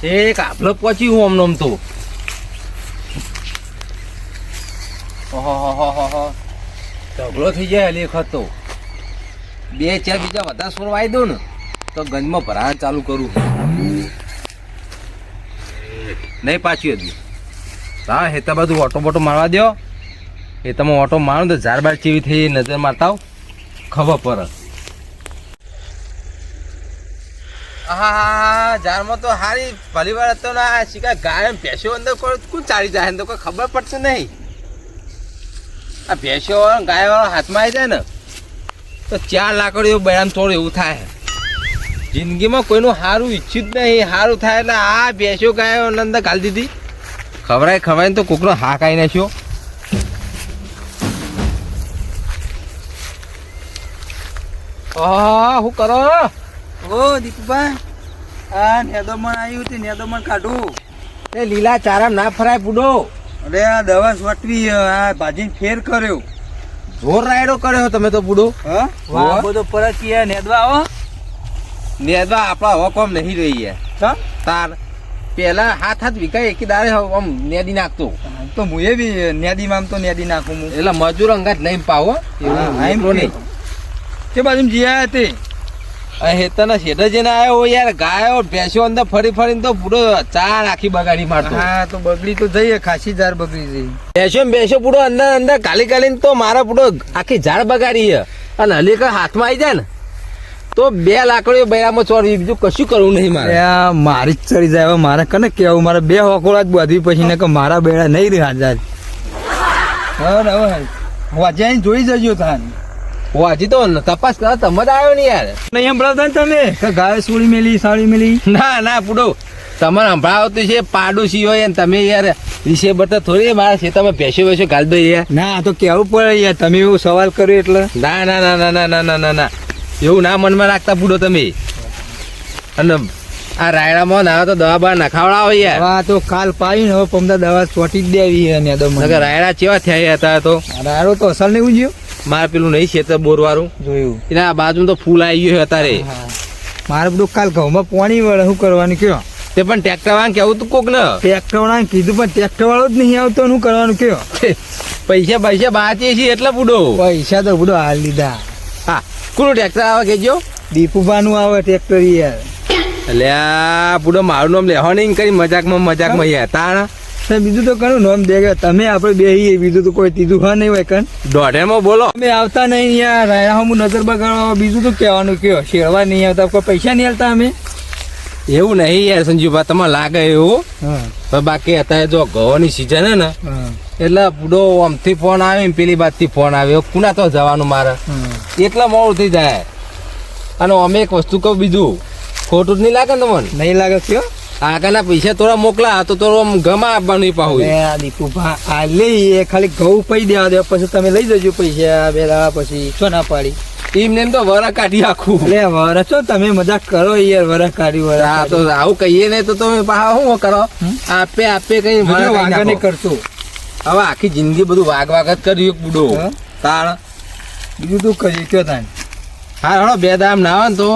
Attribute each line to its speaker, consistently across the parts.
Speaker 1: એક આપલો પહોંચી હું આમ તો ઢગલો થઈ જાય લેખ હતો બે ચાર બીજા વધારે સોર વાઈ દઉં ને તો ગંજમાં ભરાણ ચાલુ કરું નહીં પાછું હજુ હા હેતા બધું ઓટો બોટો મારવા દો એ તમે ઓટો મારો તો ઝાર બાર ચેવી થઈ નજર મારતા આવ ખબર પડે હા ઝારમાં તો હારી ભલી વાર હતો ને શીખા ગાય ભેંસો અંદર કોણ ચાલી જાય તો કોઈ ખબર પડશે નહીં આ ભેંસો ગાય વાળો હાથમાં આવી જાય ને તો 4 લાકડીઓ બયામ થોડું એવું થાય જિંદગીમાં કોઈનું સારું ઈચ્છ્યું જ નહીં સારું થાય એટલે આ ભેંસો ગાય અંદર ઘાલી દીધી ખવરાય તો કોકનો હા કાઢી નાખ્યો શું કરો
Speaker 2: ઓ દીપુભાઈ આ નેદોમણ આવ્યું હતું નેદોમણ કાઢું
Speaker 1: એ લીલા ચારા ના ફરાય બુડો
Speaker 2: અરે આ દવા સોટવી આ ભાજીને ફેર કર્યો
Speaker 1: જોર રાયડો કર્યો તમે તો બુડો
Speaker 2: હા વાહ બધો પરત કે નેદવા આવો
Speaker 1: નેદવા આપણા હવે કોમ નહીં રહી ગયા તાર પેલા હાથ વિકાય એકી દાડે આમ નેદી નાખતો
Speaker 2: તો હું એ બી નેદીમાં આમ તો નેદી નાખું હું
Speaker 1: એટલે મજૂર અંગાત નહીં પાવો નહીં
Speaker 2: કે બાજુ જીયા હતી
Speaker 1: હેતના શેઠ જઈને આવ્યો યાર ગાયો ભેંસો અંદર ફરી ફરીને તો પૂરો ચાર આખી બગાડી મારતો
Speaker 2: હા તો બગડી તો જઈએ ખાસી ઝાડ બગડી જઈ
Speaker 1: ભેંસો પૂરો અંદર અંદર કાલી કાલીને તો મારા પૂરો આખી ઝાડ બગાડી અને હલી હાથમાં આવી જાય ને તો 2 લાકડીઓ બૈરામાં ચોરવી બીજું કશું કરવું નહીં મારે
Speaker 2: મારી જ ચડી જાય મારે કને કેવું મારે 2 હોકોળા જ બાંધવી પછી ને કે મારા બેડા નહીં રહ્યા ઝાડ હવે વાજ્યા જોઈ જજો તાન
Speaker 1: હજી તો તપાસ કરો તમે જ આવ્યો ને યાર
Speaker 2: નહીં સંભળાવતા ને તમે કે ગાય સોળી મેલી સાળી મેલી
Speaker 1: ના પૂડો તમારે સંભળાવતું છે પાડોશી હોય ને તમે યાર વિશે બતા થોડી મારા ખેતરમાં ભેંસો વેસો ગાલ દો યાર
Speaker 2: ના તો કેવું પડે યાર તમે એવું સવાલ કર્યો એટલે
Speaker 1: ના એવું ના મનમાં રાખતા પૂડો તમે અને આ રાયડામાં ના તો દવા બહાર નખાવડાવો યાર
Speaker 2: હા તો કાલ પાઈ ને હવે પમદા દવા ચોટી જ દેવી અને
Speaker 1: રાયડા ચેવા થયા હતા તો
Speaker 2: રાયડો તો અસલ નહીં ઉજ્યો
Speaker 1: મારે પેલું નહીં ખેતર બોર વાળું
Speaker 2: જોયું
Speaker 1: એના બાજુ તો ફૂલ આવી ગયું અત્યારે
Speaker 2: મારે બધું કાલ ઘઉંમાં પાણી વળે શું કરવાનું કયો
Speaker 1: તે પણ ટ્રેક્ટર વાળા કેવું તું કોક ને
Speaker 2: ટ્રેક્ટર વાળા કીધું પણ ટ્રેક્ટર વાળો જ નહીં આવતો શું કરવાનું કયો
Speaker 1: પૈસા બાચીએ છીએ એટલે બુડો
Speaker 2: પૈસા તો બુડો હાલ લીધા
Speaker 1: હા કોનું ટ્રેક્ટર આવે કેજો
Speaker 2: દીપુભાનું આવે ટ્રેક્ટર યાર
Speaker 1: એટલે આ બુડો મારું નામ લેવા નહીં કરી મજાકમાં યાર તાણ
Speaker 2: બીજું તો કનું નામ દે તમે આપડે બે બીજું તો કોઈ તીધું હા નહીં હોય કન
Speaker 1: દોઢેમાં બોલો
Speaker 2: અમે આવતા નહીં યાર રાયડા હું નજર બગાડવા બીજું તો કહેવાનું કયો શેરવા નહીં આવતા કોઈ પૈસા નહીં આવતા અમે
Speaker 1: એવું નહીં યાર સંજીવભાઈ તમને લાગે એવું બાકી અત્યારે જો ઘઉંની સિઝન હે ને એટલે બુડો આમથી ફોન આવે ને પેલી બાજથી ફોન આવે કુના તો જવાનું મારે એટલા મોડું થઈ જાય અને અમે એક વસ્તુ કહું બીજું ખોટું જ નહીં લાગે ને તમને
Speaker 2: નહીં લાગે કયો
Speaker 1: આગળના પૈસા થોડા મોકલા તો થોડું ગમા આપવાનું પાહું
Speaker 2: દીપુભા આ લઈ ખાલી ઘઉં પૈ દેવા દે પછી તમે લઈ જજો પૈસા બેલા પછી છો ના પાડી
Speaker 1: એમને તો વરા કાઢી આખું
Speaker 2: એટલે વરસ છો તમે મજાક કરો યાર વરસ કાઢી વરસ
Speaker 1: હા તો આવું કહીએ ને તો તમે પાછા શું કરો આપે કઈ
Speaker 2: વાગ નહીં કરશો
Speaker 1: હવે આખી જિંદગી બધું વાગ જ કર્યું બુડો તાણ
Speaker 2: બીજું તું કરી કયો તાન
Speaker 1: હા હળો 2 દામ ના આવે ને તો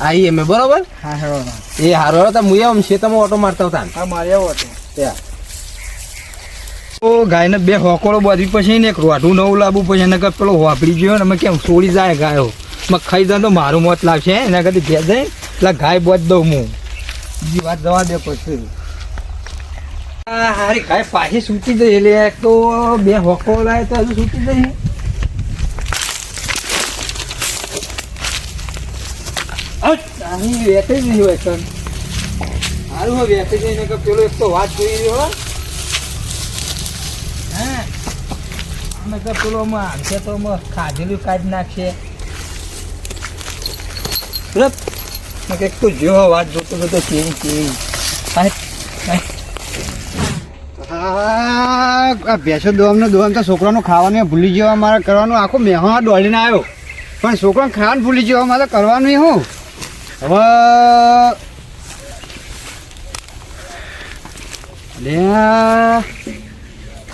Speaker 1: આવીએ મેં બરોબર
Speaker 2: હા હેડો
Speaker 1: એ હારો તો મુએ આમ ખેતરમાં ઓટો મારતા હતા
Speaker 2: હા મારે આવો હતો તો ગાયને 2 હોકોળો બાંધવી પછી ને એક રોઢું નવું લાવવું પછી એને પેલો વાપરી ગયો ને અમે કેમ છોડી જાય ગાયો ખાઈ જાય તો મારું મોત લાગશે એના કરતી ઘેર જાય એટલે ગાય બોધ દઉં હું બીજી વાત જવા દે પછી હારી ગાય પાછી સૂટી જઈ એટલે એક તો 2 હોકોળો લાવે તો હજુ સૂટી જઈ વેચાઈ નહીં હોય સર સારું હોય વેચાઈ જઈને કે પેલો એક તો વાત જોઈ રહ્યો હા અમે તો પેલો આમશે તો ખાધેલું કાઢી નાખશે એક તો જો વાત જોતો જોતો કેવી હા ભેંસો દોવામ તો છોકરાનું ખાવાનું ભૂલી જવા મારે કરવાનું આખો મેહા દોડીને આવ્યો પણ છોકરાને ખાવાનું ભૂલી જવા મારે કરવાનું હું હવે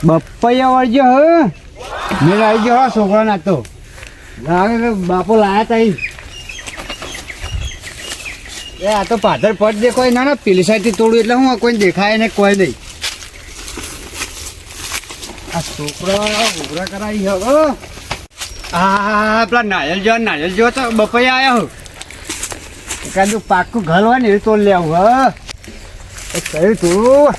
Speaker 2: બપૈયા વળજો હ મેં આવી ગયો છોકરા નાખતો લાગે બાપો લાયા તા
Speaker 3: એ આ તો પાછળ પટ દેખાય ના ના પેલી સાઈડ થી તોડું એટલે હું કોઈ દેખાય ને કોઈ નહીં. આ છોકરા ઉભરા કરાવી હવે. હા પેલા નાયલ જો તો બપૈયા આયા હું એકાદું પાકું ઘર હોય ને એ તોડ લેવું એ કહ્યું તું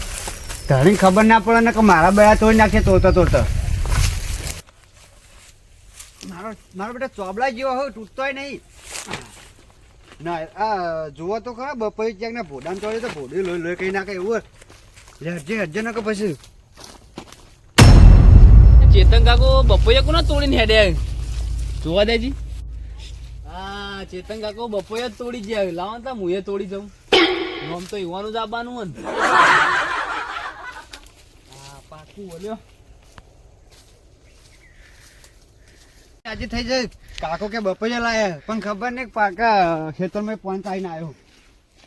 Speaker 3: ધણી ખબર ના પડે ને કે મારા બયા તોડી નાખે તોડતા મારો બેટા ચોબલા જેવો હોય તૂટતોય નહીં. ના આ જુઓ તો ખરા બપોરે ક્યાંક ને ભોડાને તોડે તો ભોડી લોહી કઈ નાખે એવું હજે નાખે પછી.
Speaker 4: ચેતન કાકો બપોરે કોના તોડીને હેડે જોવા દેજી. હા ચેતન કાકો બપોરે જ તોડી જાય લાવો તા હું એ તોડી જાઉં આમ તો યુવાનું જ આવવાનું ને. હા પાકું બોલ્યો
Speaker 3: આજે થઈ જાય કાકો કે બપોરે લાયા પણ ખબર નહીં પાકા ખેતરમાં પોઈન્ટ આવીને આવ્યો.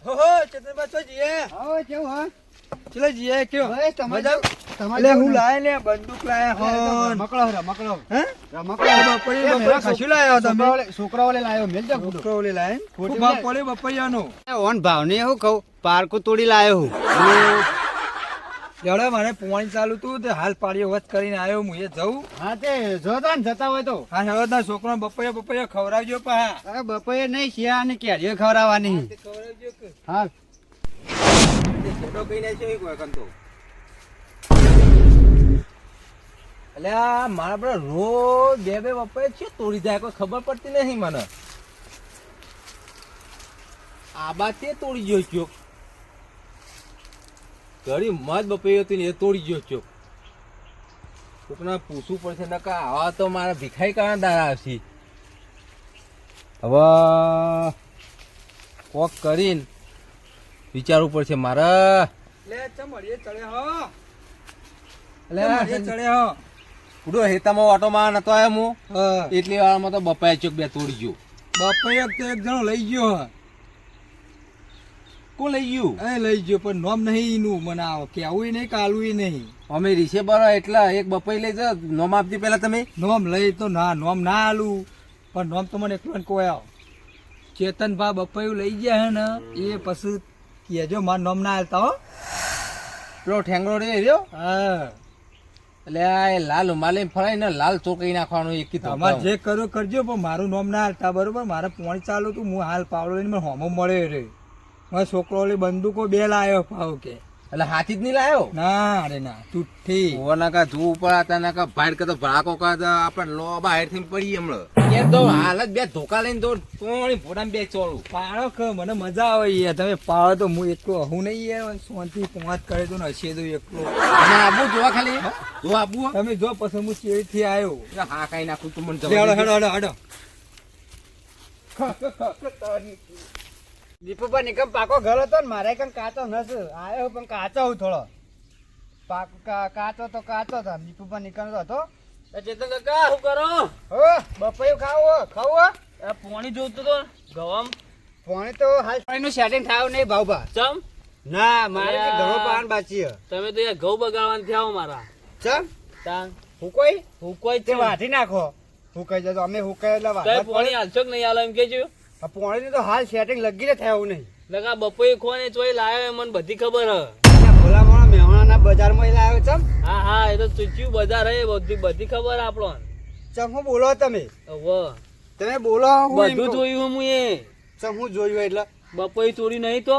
Speaker 2: હો ચેતનબા તો જીએ
Speaker 3: હવે કેવું હા
Speaker 2: ચલો જીએ કયો
Speaker 3: હવે તમારે
Speaker 2: એટલે હું લાય લે બંદૂક લાયા હોન
Speaker 3: રમકડો
Speaker 2: હે
Speaker 3: રમકડો
Speaker 2: બપોરે કશું લાયા તમે
Speaker 3: છોકરાઓને લાયો મેલ જા
Speaker 2: છોકરો લાય ખોટું બપોરે બપૈયાનો
Speaker 3: ઓન ભાવ ને હું કહું પારકું તોડી લાયો હું.
Speaker 2: લેવડે મને પોણી ચાલુ તું તે હાલ પાડ્યો વચ કરીને આવ્યો હું એ જઉં.
Speaker 3: હા તે જોતા ને જતા હોય તો
Speaker 2: હા હવે ના છોકરો બપૈયા ખવડાવજો પા.
Speaker 3: અરે બપોરે નહીં શિયા અને કેરીઓ ખવડાવવાની.
Speaker 2: ખવડાવજો કે
Speaker 3: હા
Speaker 1: છેડો કઈ નાખ્યો એક વખત તો.
Speaker 2: એટલે આ મારા બધા રોજ બે બપૈયા છે તોડી જાય કોઈ ખબર પડતી નહીં મને. આ બા તે તોડી ગયો ચોક ઘડી મત બપૈયો હતી ને એ તોડી ગયો ચોક. કોકના પૂછવું પડશે નકા આવા તો મારા ભીખાઈ કાણા દાડા આવશે. હવે કોક કરીને વિચારવું પડશે મારે. પૂરો હેતામાં ઓટોમાં નતો આવ્યો હું એટલી વારમાં તો બપાયા ચોક બે તોડી ગયો. બપાયા તો એક જણો લઈ ગયો. કોણ લઈ ગયું? એ લઈ ગયો પણ નોમ નહીં એનું મને આવો કેવું નહીં કાલું નહીં. અમે રીસે બરો એટલા એક બપાઈ લઈ જાઓ નોમ આપતી પેલા તમે. નોમ લઈ તો ના નોમ ના આલું પણ નોમ તો મને એકલો કોઈ આવો ચેતનભા બપાયું લઈ ગયા હે ને એ પછી કેજો મારું નોમ ના હાલતા હો. પેલો ઠેંગડો રે રહ્યો હા એટલે આ લાલ ઉમાલે ફરાય ને લાલ ચોકડી નાખવાનું એક તમારે જે કરો કરજો પણ મારું નોમ ના હાલતા બરોબર. મારે પોણી ચાલુ તું હું હાલ પાવડો લઈને મને હોમો મળે રે. મારા છોકરો બંદૂકો બે લાયો પાવ કે એટલે હાથી જ નહીં લાયો ના અરે ના તુઠ્ઠી ઓના જુ ઉપર હતા ના ભાઈ કે તો ભડાકો કા આપણે લો બહાર થી પડી હમણાં એ તો હાલત બે ધોકા લઈને તો કોણી ભોડામાં બે ચોળું પાડો કે મને મજા આવે યાર તમે પાડો તો હું એટલો હું નહીં યાર શાંતિ પહોંચ કરે તો હશે તો એકલો અને આબુ જોવા ખાલી જો આબુ તમે જો પછી હું શેરી થી આવ્યો હા કઈ નાખું તું મને હેડો હેડો હેડો
Speaker 3: દીપુભા નિકમ પાકો ઘર હતો ને મારે કઈ કાચો નથી આવ્યો પણ કાચો હું થોડો પાકો કાચો તો કાચો હતો દીપુભા નિકમ હતો.
Speaker 4: ચેતન કાકા શું કરો
Speaker 3: હો બપૈયું ખાવું
Speaker 4: પાણી જોતું તો ગવામ
Speaker 3: પાણી તો હાલ પાણીનું સેટિંગ થયું નહીં ભાવભા.
Speaker 4: ચમ
Speaker 3: ના મારે ઘણો પાન બાચી
Speaker 4: તમે તો યાર ઘઉં બગાડવાના થયા મારા.
Speaker 3: ચમ
Speaker 4: તાન
Speaker 3: હું કોઈ તે વાઢી નાખો હુકાઈ જતો અમે હુકાય એટલે
Speaker 4: કઈ પાણી હાલશો કે નહીં હાલો એમ કેજો.
Speaker 3: પાણી તો હાલ સેટિંગ લગીને થયું નહીં.
Speaker 4: લગા બપોરે ખોને ચોઈ લાયો મને બધી ખબર હ.
Speaker 3: ભોલા મોણા મહેમાના બજારમાં લાવ્યો ચમ.
Speaker 4: હા હા એ તો ચૂચ્યું બજાર હે બધી ખબર આપણો.
Speaker 3: ચમ હું બોલો તમે બોલો
Speaker 4: બધું જોયું હું એ.
Speaker 3: ચમ હું જોયું એટલે
Speaker 4: બપોરે ચોરી નહીં તો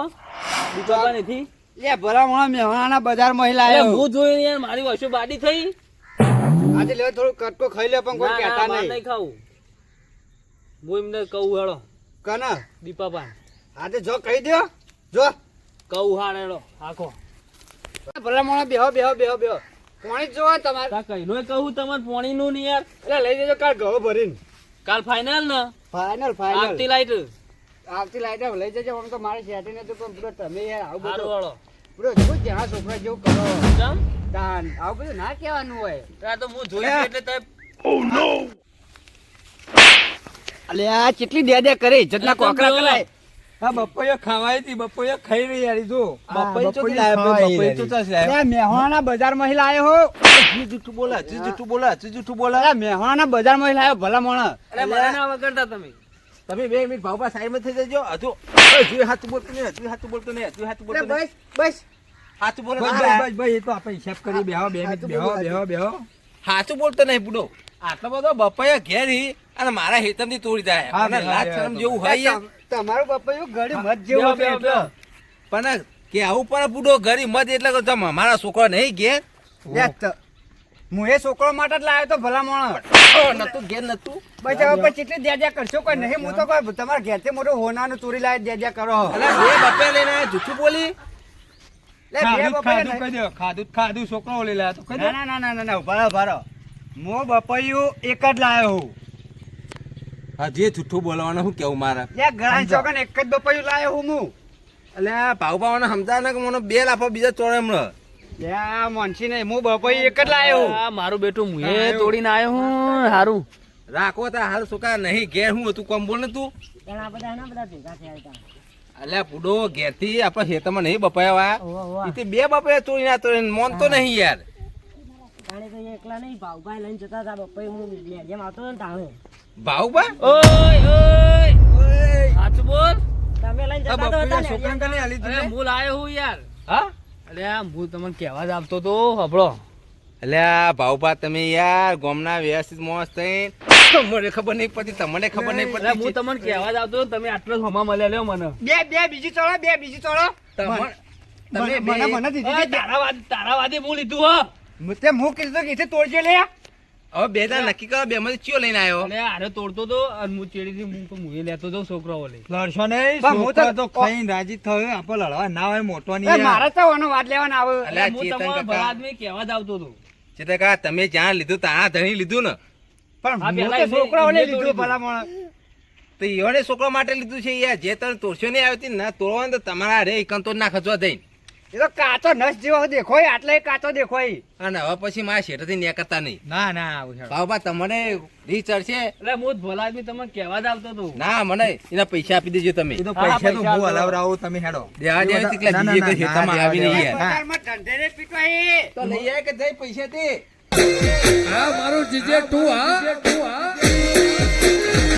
Speaker 4: દીપાબા નથી
Speaker 3: લે ભલા મોણા મહેમાના બજારમાં લાવ્યો.
Speaker 4: હું જોયું યાર મારી વસ્તુ બાડી થઈ.
Speaker 3: આજે લે થોડું કટકો ખાઈ લે પણ કોઈ કહેતા
Speaker 4: નહીં ખાવું. હું એમને કહું હેડો
Speaker 3: કના
Speaker 4: દીપાબા
Speaker 3: આજે જો કહી દો જો
Speaker 4: કહું હાડ હેડો આખો
Speaker 3: ભલા મોણા બેહો પાણી જ જોવા તમારે
Speaker 4: કહીનો કહું તમારે પાણી નું નહીં યાર.
Speaker 3: એટલે લઈ જજો કાલ ઘઉં ભરીને
Speaker 4: કાલ ફાઈનલ ને
Speaker 3: ફાઈનલ
Speaker 4: આવતી લાઈટ
Speaker 3: આવતી લાઈટ લઈ જજો આમ તો મારે સેટિંગ હતું પણ પૂરો તમે યાર આવું
Speaker 4: હારું
Speaker 3: બધું
Speaker 4: વાળો
Speaker 3: પૂરો જો જ્યાં છોકરા જેવું કરો
Speaker 4: ચમ
Speaker 3: દાન આવું બધું ના કહેવાનું હોય.
Speaker 4: આ તો હું જોયું એટલે તમે
Speaker 3: અલે આ કેટલી દે કરે ઇજ્જતના કોકરા કરાય.
Speaker 2: હા બપૈયા ખાવાય હતી બપૈયા ખાઈ રહી યાર જો
Speaker 3: બપૈયું ચોથી
Speaker 2: બપૈયું તો ચાસ લાયા.
Speaker 3: અરે મહેવાના બજારમાં લાયો હો
Speaker 1: જી જૂઠું બોલા
Speaker 3: અરે મહેવાના બજારમાં લાયો ભલા મોણા.
Speaker 4: અરે મને ના વગરતા તમે
Speaker 1: તમે 2 મિનિટ ભાવભા સાઈડમાં થઈ જજો. હજુ હાથું બોલતો નહીં, હજુ હાથું બોલતો નહીં, હજુ હાથું બોલતો નહીં.
Speaker 3: બસ
Speaker 1: હાથું બોલો.
Speaker 2: બસ એ તો આપણે હિસાબ કરી બેહો 2 મિનિટ બેહો
Speaker 1: હાથું બોલતો નહીં બુડો. આટલો બધો બપૈયા ઘેર હી અને મારા હેતમથી તોડી જાય.
Speaker 2: હા,
Speaker 1: મને લાજ શરમ જેવું હોય યાર.
Speaker 3: તમારું પપૈયું ઘડી મત જેવું છે એટલે.
Speaker 1: પણ કે આવું પણ બુડો ઘરી મત એટલે કે તમે મારા છોકરો નહીં ઘેર
Speaker 3: હું એ છોકરો માટે જ લાવ્યો તો ભલા માણસ.
Speaker 1: નતું ઘેર નતું.
Speaker 3: બસ હવે પછી કેટલી દ્યા કરશો કોઈ નહીં. હું તો કોઈ તમારા ઘેરથી મોટું હોનાનું ચોરી લાવી દ્યા કરો.
Speaker 1: અલા 2 બપૈયા લઈને આયા, જૂઠું બોલી.
Speaker 3: લે, બે બપૈયા
Speaker 2: ખાધું કહી દો ખાધું છોકરો લઈ લાયા તો કહી દો.
Speaker 3: ના ઉભા હું બપૈયું એક જ લાવ્યો હું.
Speaker 1: હજી જૂઠું બોલવાનું શું કેવું મારા.
Speaker 3: લે ઘણા છોકરા એક જ બપૈયું લાવ્યો હું.
Speaker 1: એટલે ભાવ ભાવને સમજાવે ને કે મને 2 લાફા બીજા ચોરે હમણાં.
Speaker 3: લે મોનસી નહીં, હું બપૈયું એક જ લાવ્યો હું.
Speaker 4: આ મારું બેટું મુએ તોડીને આવ્યો હું હારું.
Speaker 1: રાખો તા હાલ છોકરા નહીં ઘેર હું હતું કોમ બોલ ને તું.
Speaker 5: ઘણા બધા ભેગા થયા હતા.
Speaker 1: અલ્યા પૂડો ઘેરથી આપણા ખેતરમાં નહીં બપાયા ઈથી 2 બપાયા ચોરી ના તોડી મોનતો નહીં યાર.
Speaker 5: તાણે તો એ એકલા નહીં ભાવભાઈ લઈને જતા હતા બપ્પા હું જેમ આવતો હતો ને તાણે
Speaker 1: ભાવબા
Speaker 4: ઓય ઓય સાચું બોલ.
Speaker 5: તમે લઈને
Speaker 2: આ
Speaker 5: જતા તો હતા
Speaker 2: બપૈયા
Speaker 5: ને
Speaker 2: છોકરાને કાલે આલી
Speaker 4: અરે
Speaker 2: દીધી.
Speaker 4: હું લાયો હું યાર.
Speaker 1: હા
Speaker 4: અરે આ હું તમને કહેવા જ આવતો તો હબળો.
Speaker 1: અલ્યા ભાવબા તમે યાર ગોમના વ્યવસ્થિત મોસ થઈ મને ખબર નહીં પડતી તમને ખબર નહીં
Speaker 4: અરે હું
Speaker 1: પડતી.
Speaker 4: તમને કહેવા જ આવતો તો તમે આટલો જ હમા મળ્યા લ્યો મને.
Speaker 3: બે બીજી ચોળો
Speaker 1: તમે
Speaker 3: મને દીધી
Speaker 4: અરે તારા વાદે હું લીધું હો.
Speaker 3: તે હું કીધું કે તોડજે લે.
Speaker 1: હવે 2 દાડા નક્કી કરો 2 માંથી ચિયો લઈને આવ્યો.
Speaker 4: અરે આરે તોડતો તો અને હું ચેડીથી હું લેતો તો છોકરો ઓલે.
Speaker 2: લડશો નહીં
Speaker 3: પણ હું
Speaker 2: છોકરો
Speaker 3: તો-
Speaker 2: તો ખાઈને રાજી થયો આપણે લડવા ના હોય મોટો
Speaker 3: એ
Speaker 2: નહીં
Speaker 3: મારે તો આનો વાત લેવાનો આવે.
Speaker 1: અલ્યા
Speaker 4: હું
Speaker 1: ચેતન
Speaker 4: તમારા ભલા
Speaker 1: કાકા
Speaker 4: આદમી કહેવા જ આવતો તો.
Speaker 1: ચેતન કાકા તમે જ્યાં લીધું ત્યાં ધણી લીધું ને
Speaker 3: પણ
Speaker 4: આ
Speaker 3: હું
Speaker 4: પેલા
Speaker 3: તો
Speaker 4: એને-
Speaker 3: છોકરાઓને
Speaker 4: એને
Speaker 3: લીધું
Speaker 4: તોડી
Speaker 3: ભલા માણસ.
Speaker 1: તો ઈવોને છોકરા માટે લીધું છે યાર. જે તને તોડશો નહીં આવતી ના તોડવાનું તો તમારા રે એકંતો ના ખચવા દઈ.
Speaker 3: એ તો કાચો નસ જેવો દેખોય આટલે કાચો દેખોય.
Speaker 1: અને હવે પછી મારા શેઠથી ન્યા કરતા નહીં.
Speaker 2: ના આવું છે.
Speaker 1: ભાવબા તમને રીત ચડશે.
Speaker 4: એટલે હું જ ભલા આદમી તમને કહેવા જ આવતો તો.
Speaker 1: ના મને એના પૈસા આપી દેજો તમે.
Speaker 2: એ તો
Speaker 4: હા,
Speaker 2: પૈસા તો
Speaker 4: પૈસા
Speaker 2: હું
Speaker 4: તો-
Speaker 2: હલાવરાવું તમે હેડો.
Speaker 1: દેવા દેવા તીકલા
Speaker 2: ના, ના,
Speaker 1: બીજે
Speaker 2: ના,
Speaker 1: કોઈ
Speaker 2: ના,
Speaker 1: ખેતરમાં
Speaker 2: દેવા
Speaker 1: આવી નહીં
Speaker 2: દેવા.
Speaker 1: યાર.
Speaker 3: બજારમાં ધંધેરે પીટવાય.
Speaker 1: તો લઈ આય કે જઈ પૈસા તે
Speaker 6: હા મારું જીજે તું હા